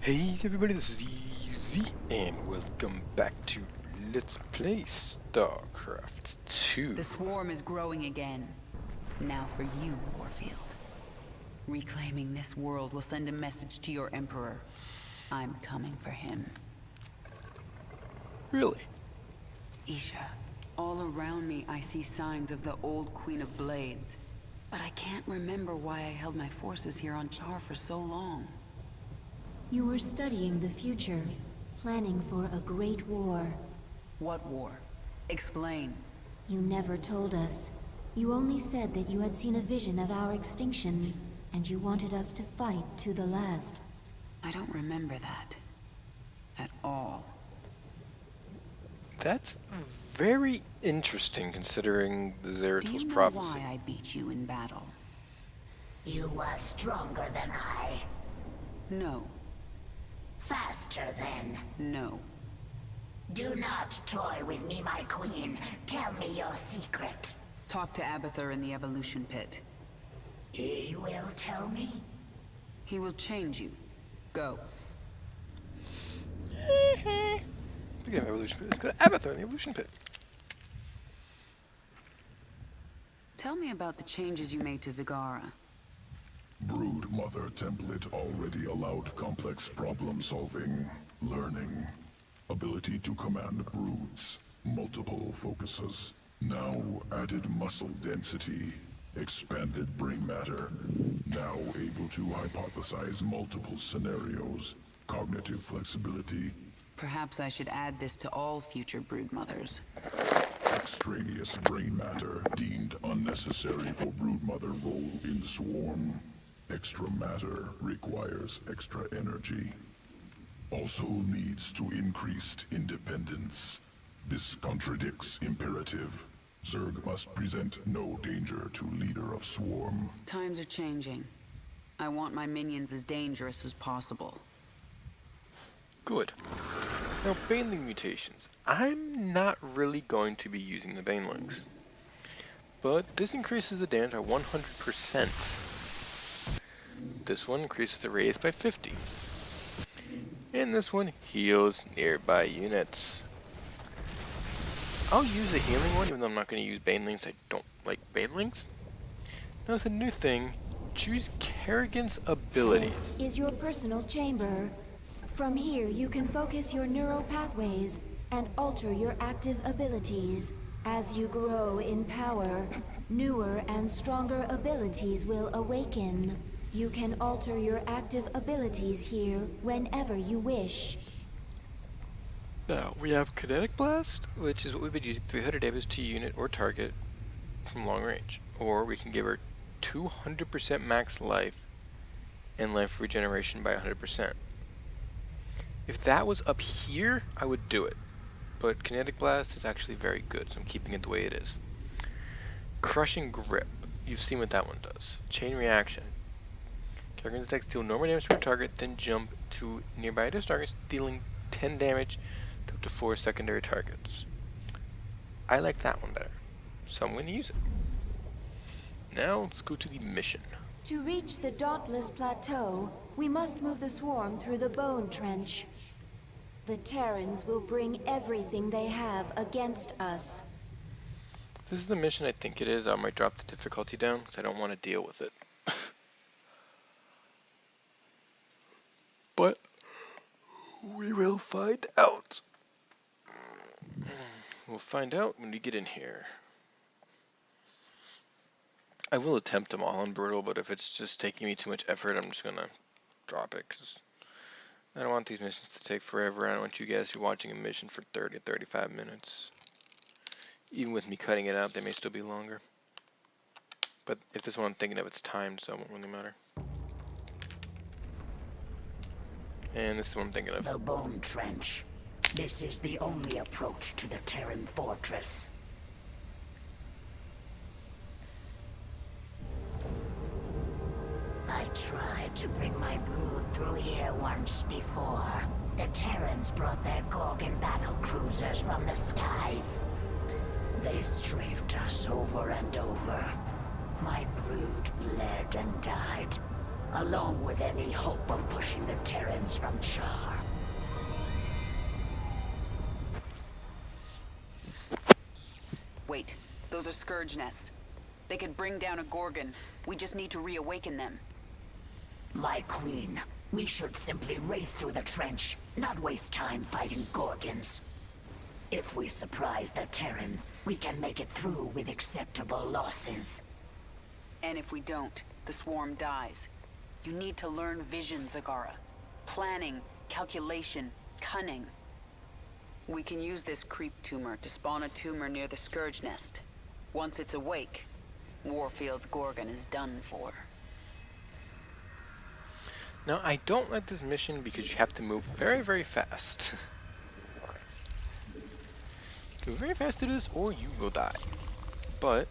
Hey everybody, this is Easy, and welcome back to Let's Play Starcraft 2. The swarm is growing again. Now for you, Warfield. Reclaiming this world will send a message to your Emperor. I'm coming for him. Really? Isha, all around me I see signs of the old Queen of Blades. But I can't remember why I held my forces here on Char for so long. You were studying the future, planning for a great war. What war? Explain. You never told us. You only said that you had seen a vision of our extinction, and you wanted us to fight to the last. I don't remember that. At all. That's very interesting considering the Do Zeratil's you know prophecy. why I beat you in battle? You were stronger than I. No. Faster than. No. Do not toy with me, my queen. Tell me your secret. Talk to Abathur in the evolution pit. He will tell me? He will change you. Go. Speaking of evolution pit, let's go to Abathur in the evolution pit. Tell me about the changes you made to Zagara. Brood Mother template already allowed complex problem solving, learning, ability to command broods, multiple focuses. Now added muscle density, expanded brain matter, now able to hypothesize multiple scenarios, cognitive flexibility. Perhaps I should add this to all future brood mothers. Extraneous brain matter deemed unnecessary for broodmother role in swarm. Extra matter requires extra energy. Also leads to increased independence. This contradicts imperative. Zerg must present no danger to leader of swarm. Times are changing. I want my minions as dangerous as possible. Good. Now, Baneling mutations. I'm not really going to be using the Banelings. But this increases the damage by 100%. This one increases the radius by 50. And this one heals nearby units. I'll use the healing one, even though I'm not going to use Banelings. I don't like Banelings. Notice a new thing. Choose Kerrigan's abilities. This is your personal chamber. From here, you can focus your neural pathways and alter your active abilities. As you grow in power, newer and stronger abilities will awaken. You can alter your active abilities here whenever you wish. Now, we have Kinetic Blast, which is what we've been using, 300 damage to unit or target from long range. Or we can give her 200% max life and life regeneration by 100%. If that was up here, I would do it. But Kinetic Blast is actually very good, so I'm keeping it the way it is. Crushing Grip. You've seen what that one does. Chain Reaction. Kerrigan's attacks deal normal damage per target, then jump to nearby targets, dealing 10 damage to up to 4 secondary targets. I like that one better, so I'm going to use it. Now, let's go to the mission. To reach the Dauntless Plateau, we must move the swarm through the Bone Trench. The Terrans will bring everything they have against us. If this is the mission I think it is, I might drop the difficulty down, because I don't want to deal with it. But we will find out. We'll find out when we get in here. I will attempt them all on Brutal, but if it's just taking me too much effort, I'm just going to drop it. Cause I don't want these missions to take forever. I don't want you guys to be watching a mission for 30 or 35 minutes. Even with me cutting it out, they may still be longer. But if this one I'm thinking of, it's timed, so it won't really matter. And this is what I'm thinking of. The Bone Trench. This is the only approach to the Terran fortress. I tried to bring my brood through here once before. The Terrans brought their Gorgon battle cruisers from the skies. They strafed us over and over. My brood bled and died. along with any hope of pushing the Terrans from Char. Wait, those are Scourge nests. They could bring down a Gorgon. We just need to reawaken them. My queen, we should simply race through the trench, not waste time fighting Gorgons. If we surprise the Terrans, we can make it through with acceptable losses. And if we don't, the swarm dies. You need to learn vision, Zagara. Planning, calculation, cunning. We can use this creep tumor to spawn a tumor near the Scourge nest. Once it's awake, Warfield's Gorgon is done for. Now, I don't like this mission because you have to move very, very fast. Move very fast to this, or you will die. But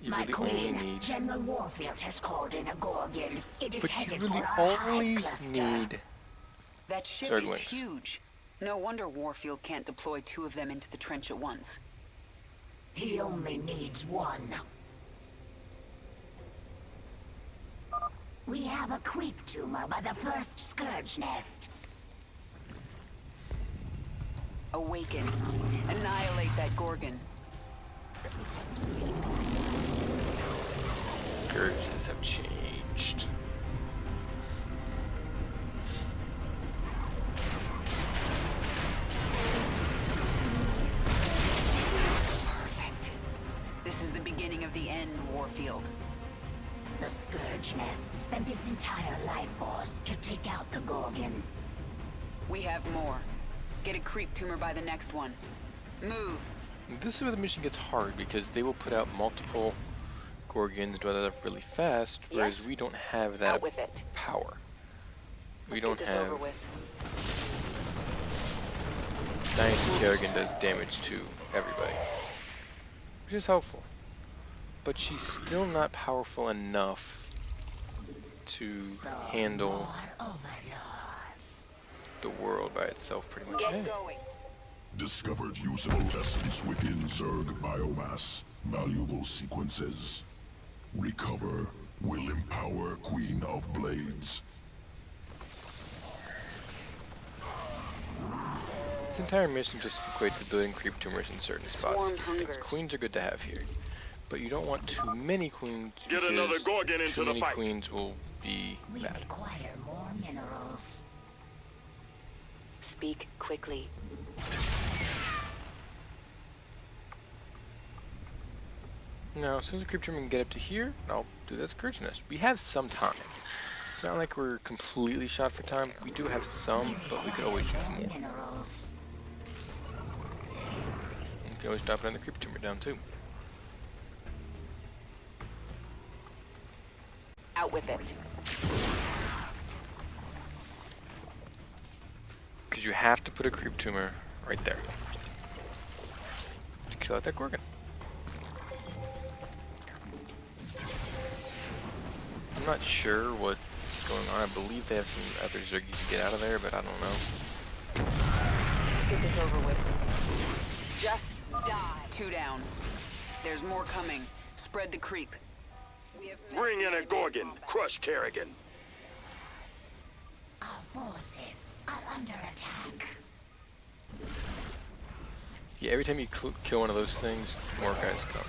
you My really queen, only need. General Warfield has called in a Gorgon. It is But you headed really for our only hive cluster. need. That ship Third is wings. huge. No wonder Warfield can't deploy 2 of them into the trench at once. He only needs one. We have a creep tumor by the first Scourge nest. Awaken. Annihilate that Gorgon. Scourges have changed. Perfect. This is the beginning of the end, Warfield. The Scourge nest spent its entire life force to take out the Gorgon. We have more. Get a creep tumor by the next one. Move. This is where the mission gets hard because they will put out multiple Gorgons, do that really fast, whereas Yes? we don't have that Out with it. power. We Let's don't get this have. over with. Dynasty Kerrigan does damage to everybody, which is helpful. But she's still not powerful enough to handle More overlords. the world by itself, pretty much. Get Hey. going. Discovered usable essence within Zerg biomass. Valuable sequences. Recover will empower Queen of Blades. This entire mission just equates to building creep tumors in certain spots. Swarm Things. hungers. Queens are good to have here, but you don't want too many queens. Get another because Gorgon into too the many fight. queens will be We bad. require more minerals. Speak quickly. Now, as soon as the creep tumor can get up to here, I'll do that Scourge nest. We have some time. It's not like we're completely shot for time. We do have some, but we could always use more. Minerals. We can always drop another creep tumor down too. Out with it. Because you have to put a creep tumor right there to kill out that Gorgon. I'm not sure what's going on. I believe they have some other Zerg you can get out of there, but I don't know. Let's get this over with. Just die. 2 down. There's more coming. Spread the creep. We have Bring in a Gorgon. Crush Kerrigan. Our forces are under attack. Yeah, every time you kill one of those things, more guys come.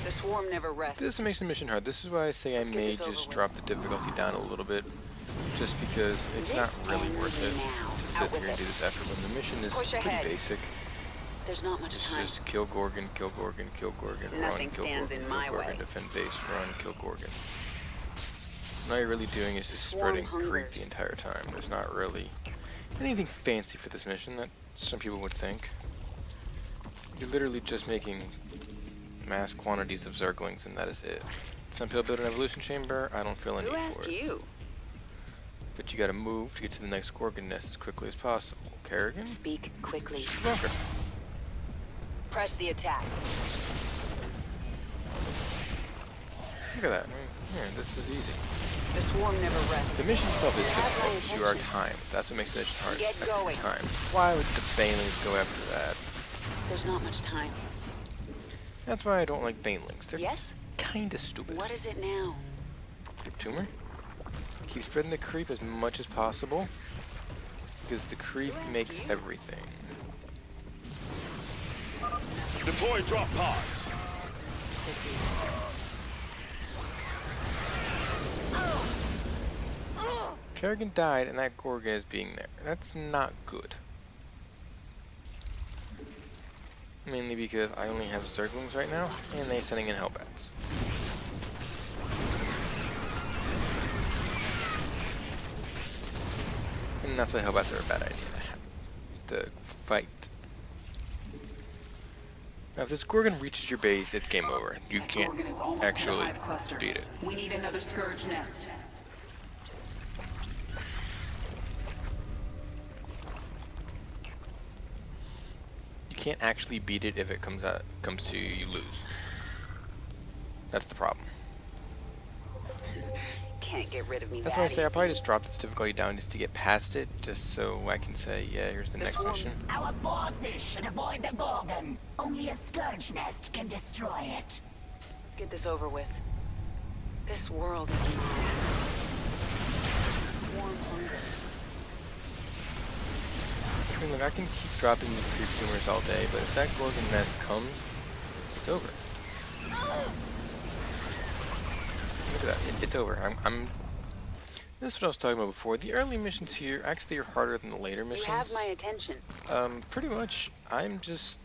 The swarm never rests. This makes the mission hard. This is why I say I Let's get may this over just with. drop the difficulty down a little bit, just because it's This not really ends worth it now. to sit Out with here and it. do this after when the mission is Push pretty ahead. basic. There's not much It's time. just kill Gorgon, kill Gorgon, kill Gorgon, run, Nothing kill stands Gorgon, in kill my Gorgon, way. defend base, run, kill Gorgon. And all you're really doing is just Swarm spreading creep hungers. the entire time. There's not really anything fancy for this mission that some people would think. You're literally just making mass quantities of Zerglings and that is it. Some people build an evolution chamber, I don't feel a Who need asked for it. you? But you gotta move to get to the next Gorgon nest as quickly as possible. Kerrigan? Speak quickly. She's bunker. Press the attack. Look at that. I mean, yeah, this is easy. The swarm never rests. The mission itself is You have my difficult. You are attention. time. That's what makes the mission hard. Get going. Time. Why would the banelings go after that? There's not much time. That's why I don't like banelings. They're Yes? kinda stupid. What is it now? Creep tumor. Keep spreading the creep as much as possible. Because the creep makes everything. Deploy drop pods. Kerrigan died and that Gorgon is being there. That's not good. Mainly because I only have Zerglings right now, and they're sending in Hellbats. And that's why Hellbats are a bad idea to fight. Now if this Gorgon reaches your base, it's game over. You can't Gorgon is almost actually in a hive cluster. beat it. We need another Scourge nest. You can't actually beat it if it comes to you, you lose. That's the problem. Can't get rid of me. That's why I say I'll probably just drop this difficulty down just to get past it, just so I can say, yeah, here's the next mission. Our forces should avoid the Gorgon. Only a Scourge nest can destroy it. Let's get this over with. This world is mine. Swarm hungers. I mean, look, I can keep dropping these creep tumors all day, but if that Gorgon nest comes, it's over. Look at that, it's over. This is what I was talking about before. The early missions here actually are harder than the later missions. You have my attention. Pretty much, I'm just...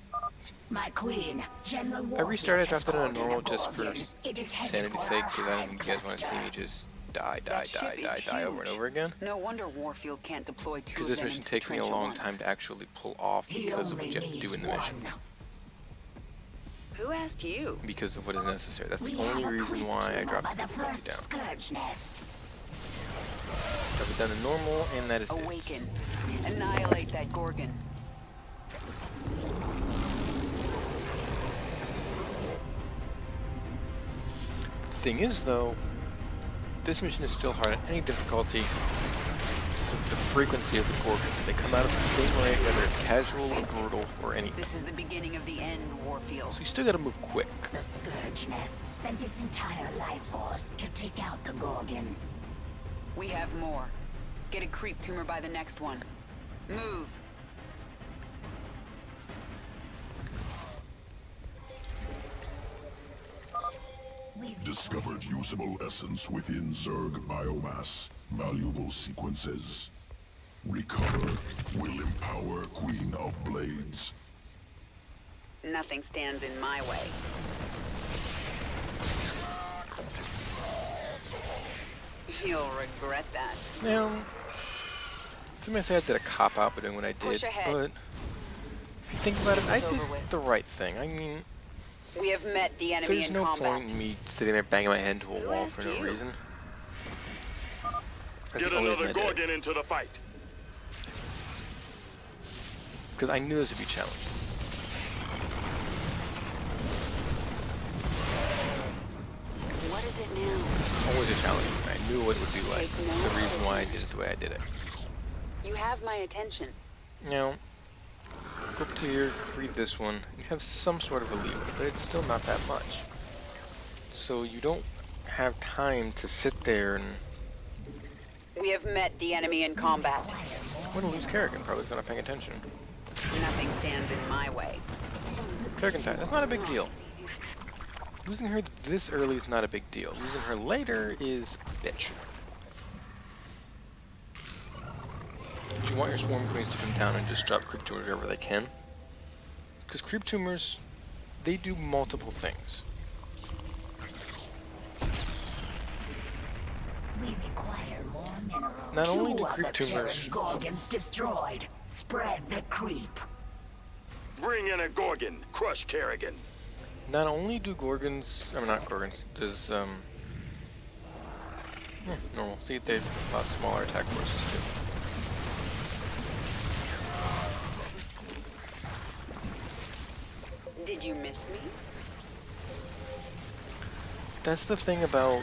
My queen, General I restarted, Warfield dropped it on has normal called in a just for Gorgon. It is headed sanity's for sake, our because I don't think you guys hive want to see me cluster. just die That ship is over and huge. over again. No wonder Warfield can't deploy two Because of this them mission into the takes me a trench at long once. time to actually pull off He because of only what you have to do needs in the mission. one. Who asked you? Because of what is necessary. That's We the only have a reason creep why I tumor dropped by the the difficulty first down. Scourge nest. I've done a normal, and that is it. Awaken. Annihilate that Gorgon. The thing is, though, this mission is still hard at any difficulty because of the frequency of the Gorgons. They come out of the same way, whether it's casual or brutal or anything. This is the beginning of the end, Warfield. So you still gotta move quick. The Scourge nest spent its entire life force to take out the Gorgon. We have more. Get a creep tumor by the next one. Move. Discovered usable essence within Zerg biomass. Valuable sequences. Recover will empower Queen of Blades. Nothing stands in my way. You'll regret that. Now, some may say I did a cop-out by doing what I Push did, ahead. but if you think about it, I It's did over with. the right thing. I mean, We have met the enemy there's in no combat. point in me sitting there banging my head into a Who wall asked for no you? reason. That's Get the only another reason I did it. Gorgon into the fight. Because I knew this would be challenging. What is it now? It's always a challenge. I knew what it would be like. Take That's the no reason why I did it prisoners. the way I did it. You have my attention. Now, go up to here, free this one. You have some sort of a leeway, but it's still not that much. So you don't have time to sit there and... We have met the enemy in combat. I'm gonna lose Kerrigan, probably because I'm not paying attention. Nothing stands in my way. Kerrigan died. That's not a big deal. Losing her this early is not a big deal. Losing her later is a bitch. You want your swarm queens to come down and just drop creep tumors wherever they can. Because creep tumors, they do multiple things. We require more minerals. Not only do Two creep other Terran tumors... Gorgons destroyed. Spread the creep. Bring in a Gorgon. Crush Kerrigan. Not only do Gorgons... I mean, not Gorgons. Does, normal. See, they have smaller attack forces, too. Did you miss me? That's the thing about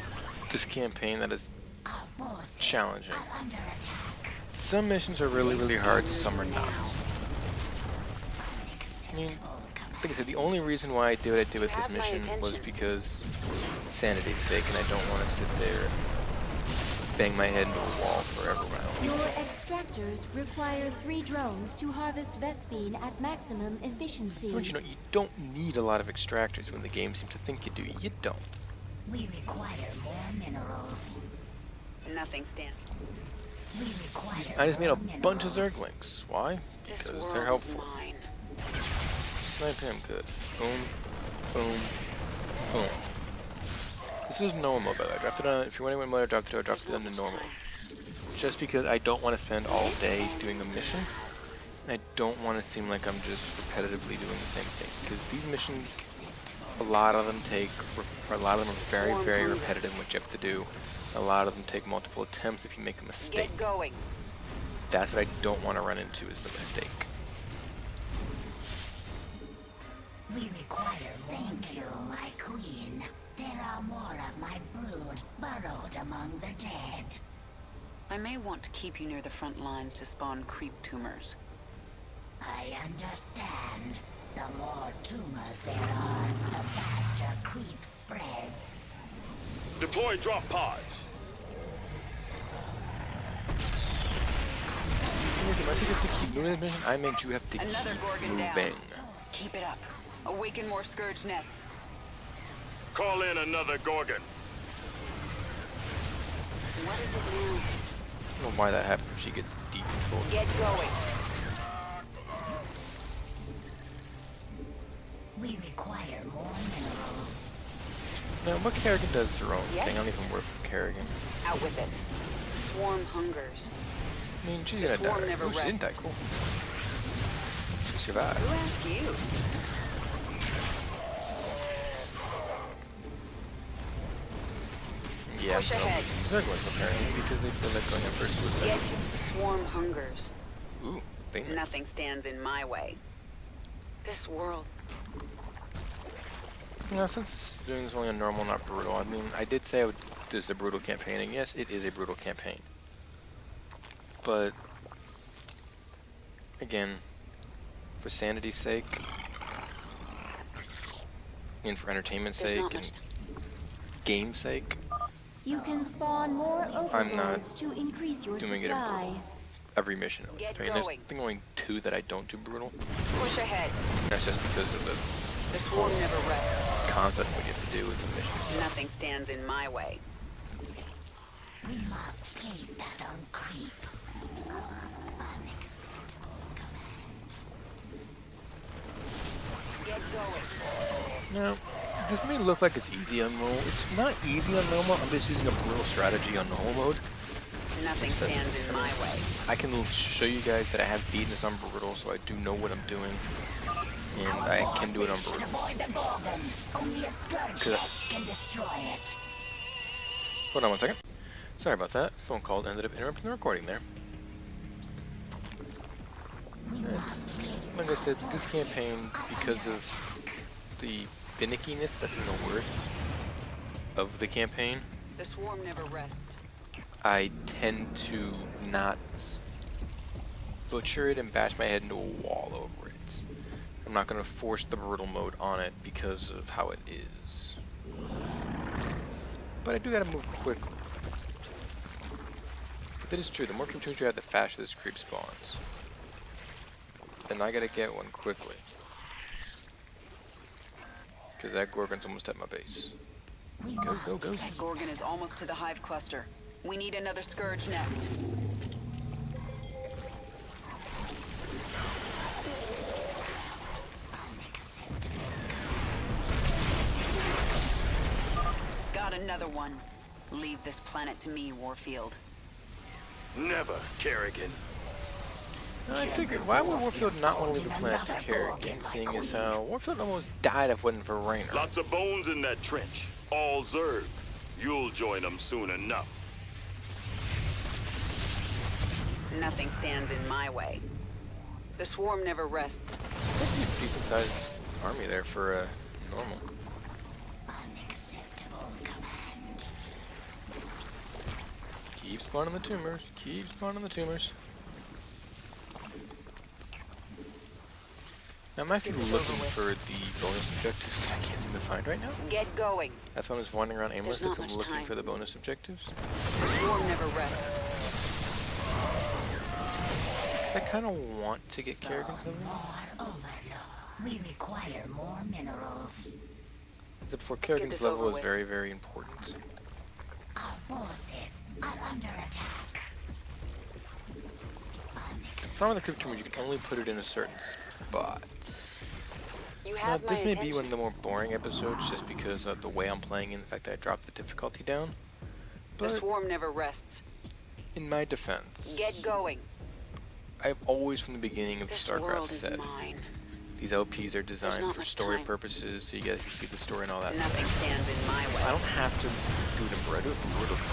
this campaign that is Our forces challenging. are under attack. Some missions are really, really hard, some are not. I mean, Unacceptable like I said, the only reason why I did what I did with You this have my mission was attention. because sanity's sake, and I don't want to sit there and bang my head into a wall forever when I don't Your need to. extractors require 3 drones to harvest Vespine at maximum efficiency. So, you know, you don't need a lot of extractors when the game seems to think you do. You don't. We require more minerals. Nothing stands. We require I just made a more bunch of minerals. Zerglings. Why? This Because world they're is helpful. mine. Snipe him, good. Boom, boom, boom. This is normal mode, by the way. I dropped it on, if you're wondering what mode I dropped it on to normal. Just because I don't want to spend all day doing a mission. And I don't want to seem like I'm just repetitively doing the same thing. Because these missions, a lot of them are very, very repetitive in what you have to do. A lot of them take multiple attempts if you make a mistake. Get going. That's what I don't want to run into, is the mistake. We require Thank you, my queen. There are more of my brood burrowed among the dead. I may want to keep you near the front lines to spawn creep tumors. I understand. The more tumors there are, the faster creep spreads. Deploy drop pods. Listen, I think you have to keep doing this mission. I meant you have to Another keep Gorgon down. moving. Keep it up. Awaken more scourge nests. Call in another Gorgon. What is it now? I don't know why that happened if she gets decontrolled. Get going. We require more minerals. Now, what Kerrigan does is her own Yes? thing. I don't even work with Kerrigan. Out with it. The swarm hungers. I mean, she's The gonna swarm die. never Oh, she didn't die. rests. Cool. She survived. Who asked you? Yeah, Push ahead. Zerglings apparently, because they feel like going in for a suicide Get mission. the swarm hungers. Ooh, bang. Nothing stands in my way. This world. You know, since doing this only on normal, not brutal, I mean, I did say I would do this a brutal campaign, and yes, it is a brutal campaign. But, again, for sanity's sake, and for entertainment's There's sake, not and much. game's sake, You can spawn more I'm not overlords to increase your doing it in supply. brutal. Every mission at least. Get I mean, there's going. I think only 2 that I don't do brutal. Push ahead. That's just because of The swarm never rests. the concept of what you have to do with the missions. Nothing stands in my way. We must place that on creep. Unacceptable command. Get going. Now, this may look like it's easy on normal. It's not easy on normal. I'm just using a brutal strategy on normal mode. Nothing It's- stands in my way. I can show you guys that I have beaten this on brutal, so I do know what I'm doing. And I can do it on Should brutal. avoid the Gorgon. Only a scourge Could I- nest can destroy it. Hold on one second. Sorry about that. Phone call ended up interrupting the recording there. We It's, must place like I said, this campaign, because of the finickiness, that's in the word, of the campaign, The swarm never rests. I tend to not butcher it and bash my head into a wall over it. I'm not going to force the brutal mode on it because of how it is. But I do gotta move quickly. But that is true, the more creep tunes you have, the faster this creep spawns. And I gotta get one quickly. Because that Gorgon's almost at my base. We Go, must go, go. That Gorgon is almost to the hive cluster. We need another scourge nest. unacceptable. Got another one. Leave this planet to me, Warfield. Never, Kerrigan. I figured, why would Warfield not want to leave the planet to Kerrigan, seeing as how Warfield almost died if it wasn't for Raynor? Lots of bones in that trench. All Zerg. You'll join them soon enough. Nothing stands in my way. The swarm never rests. That's a decent sized army there for normal. Unacceptable command. Keep spawning the tumors. Keep spawning the tumors. Now I'm actually looking for the bonus objectives that I can't seem to find right now. Get going. That's why I'm just wandering around aimlessly not because I'm much looking time. for the bonus objectives. The swarm never rests. Because I kind of want to get Kerrigan's level. More overload. We require more minerals. Except for get Kerrigan's this level over is with. very, very important. Our forces are under attack. The problem with the Crypt Tumors, you can only put it in a certain spot. You Now, have my this may attention. be one of the more boring episodes just because of the way I'm playing and the fact that I dropped the difficulty down. The But swarm never rests. in my defense, Get going. I've always from the beginning of This StarCraft world is said mine. these LPs are designed not for much story time. purposes, so you guys can see the story and all that Nothing stuff. stands in my way. I don't have to do it in Brutal.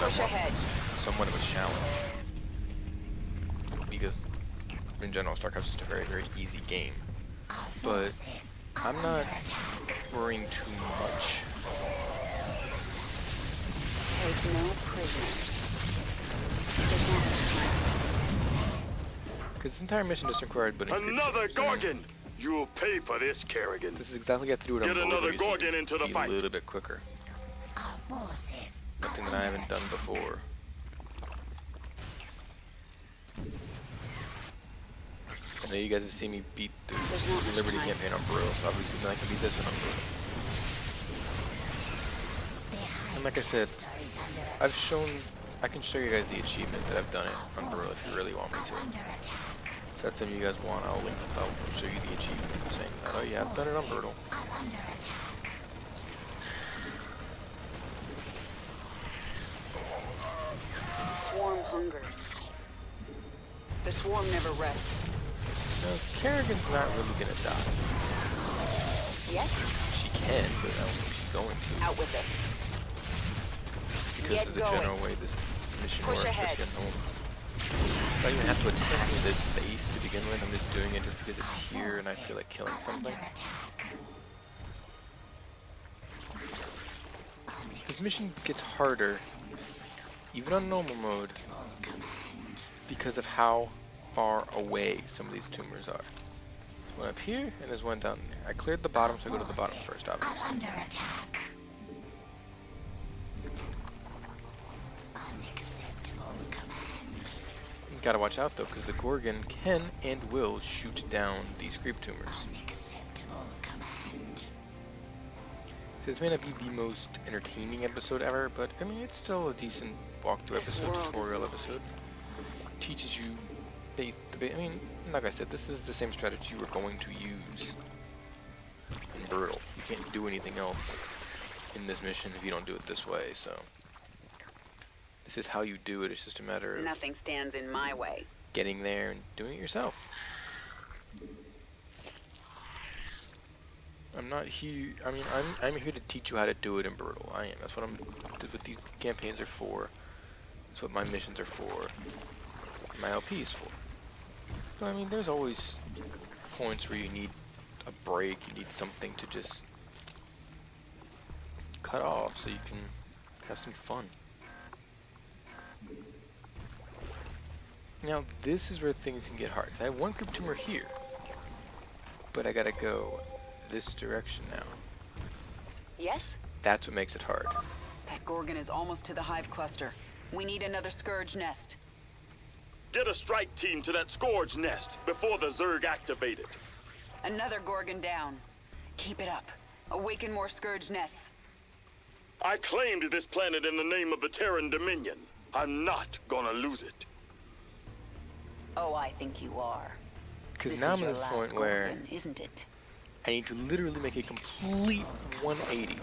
Push ahead. Somewhat of a challenge. Because in general, StarCraft is just a very, very easy game. But I'm not worrying too much. Take no prisoners. There's not much time. Because this entire mission just required putting Another Crypt Tumors in. Gorgon! You'll pay for this, Kerrigan. This is exactly what I have to do it on Get Brutal, another but you Gorgon can into the be fight. a little bit quicker. Our forces are Nothing that I haven't done before. I know you guys have seen me beat the There's not much Liberty time. campaign on Brutal, so obviously then I can beat this one on Brutal. And like I said, I've shown, I can show you guys the achievement that I've done it on Brutal if you really want me to. If that's something you guys want, I'll show you the achievement saying, oh yeah, I've done it on Brutal. The swarm hungers. The swarm never rests. No, Kerrigan's not really gonna die. Yes? She can, but I don't think she's going to. Out with it. Because Get of the going. general way this mission Push works, ahead. especially at home. I don't even have to attack this base to begin with, I'm just doing it just because it's here and I feel like killing something. This mission gets harder, even on normal mode, because of how far away some of these tumors are. There's one up here, and there's one down there. I cleared the bottom, so I go to the bottom first, obviously. under attack. Unacceptable command. You gotta watch out though, because the Gorgon can and will shoot down these creep tumors. Unacceptable command. So this may not be the most entertaining episode ever, but I mean it's still a decent walkthrough This episode, world is tutorial mine. episode. Teaches you I mean, like I said, this is the same strategy we're going to use in Brutal. You can't do anything else in this mission if you don't do it this way, so this is how you do it. It's just a matter of Nothing stands in my way. getting there and doing it yourself. I'm not here. I mean, I'm here to teach you how to do it in Brutal. I am. That's what that's what these campaigns are for. That's what my missions are for. My LP is for. So I mean, there's always points where you need a break. You need something to just cut off so you can have some fun. Now this is where things can get hard. I have one crypt tumor here, but I gotta go this direction now. Yes? That's what makes it hard. That Gorgon is almost to the hive cluster. We need another Scourge nest. Get a strike team to that Scourge nest before the Zerg activate it. Another Gorgon down. Keep it up. Awaken more Scourge nests. I claimed this planet in the name of the Terran Dominion. I'm not gonna lose it. Oh, I think you are. Because This now is I'm your at the last point where Gorgon, isn't it? I need to literally make a complete 180 to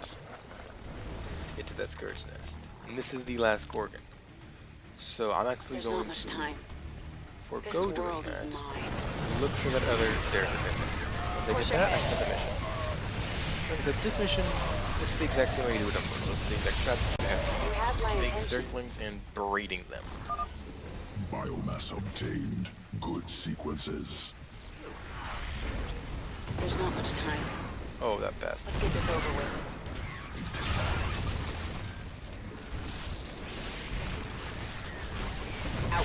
get to that Scourge nest. And this is the last Gorgon. So I'm actually There's not going much to time. This forego doing world that. is mine. Look for that other Derek thing. Once I Push get that, I ahead. get the mission. Like I said, this mission, this is the exact same way you do it on Brutal. This is the exact strategy I have You have my to make attention. Zerglings and breeding them. Biomass obtained. Good sequences. There's not much time. Oh, that bastard. Let's get this over with.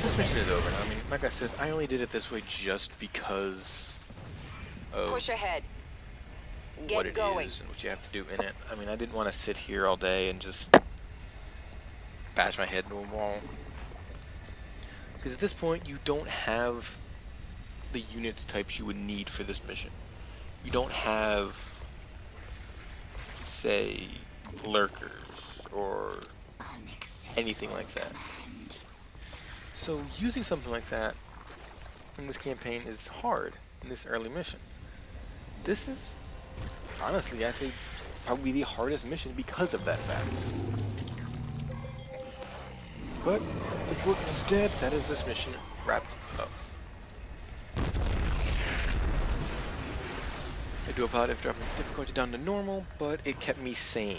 this mission is over now. I mean, like I said, I only did it this way just because of Push ahead. what Get it going. is and what you have to do in it. I mean, I didn't want to sit here all day and just bash my head into a wall. Because at this point, you don't have the units types you would need for this mission. You don't have, say, lurkers or anything like that. So using something like that in this campaign is hard in this early mission. This is, honestly, I think, probably the hardest mission because of that fact. But the book is dead. That is this mission wrapped up. I do apologize for dropping difficulty down to normal, but it kept me sane.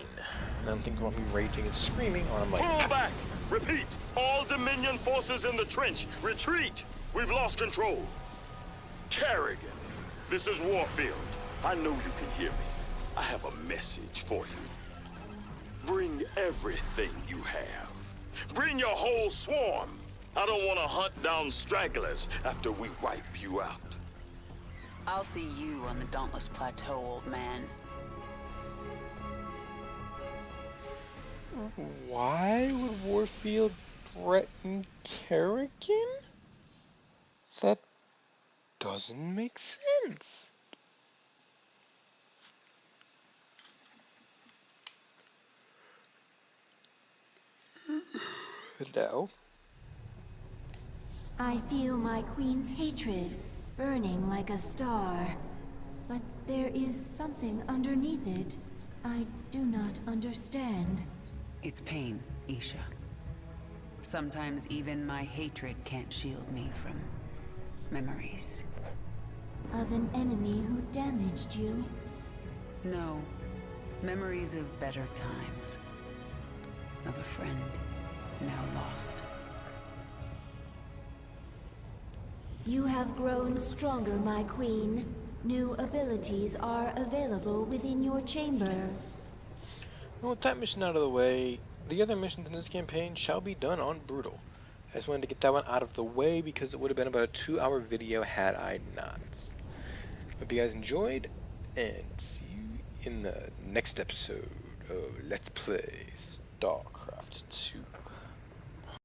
And I don't think about me raging and screaming on my Pull back! Repeat! All Dominion forces in the trench! Retreat! We've lost control! Kerrigan, this is Warfield. I know you can hear me. I have a message for you. Bring everything you have. Bring your whole swarm. I don't want to hunt down stragglers after we wipe you out. I'll see you on the Dauntless Plateau, old man. Why would Warfield threaten Kerrigan? That doesn't make sense. No. I feel my queen's hatred burning like a star. But there is something underneath it I do not understand. It's pain, Isha. Sometimes even my hatred can't shield me from memories. Of an enemy who damaged you? No. Memories of better times. Of a friend now lost. You have grown stronger, my queen. New abilities are available within your chamber. And with that mission out of the way, the other missions in this campaign shall be done on Brutal. I just wanted to get that one out of the way because it would have been about a 2-hour video had I not. Hope you guys enjoyed, and see you in the next episode of Let's Play Starcraft 2.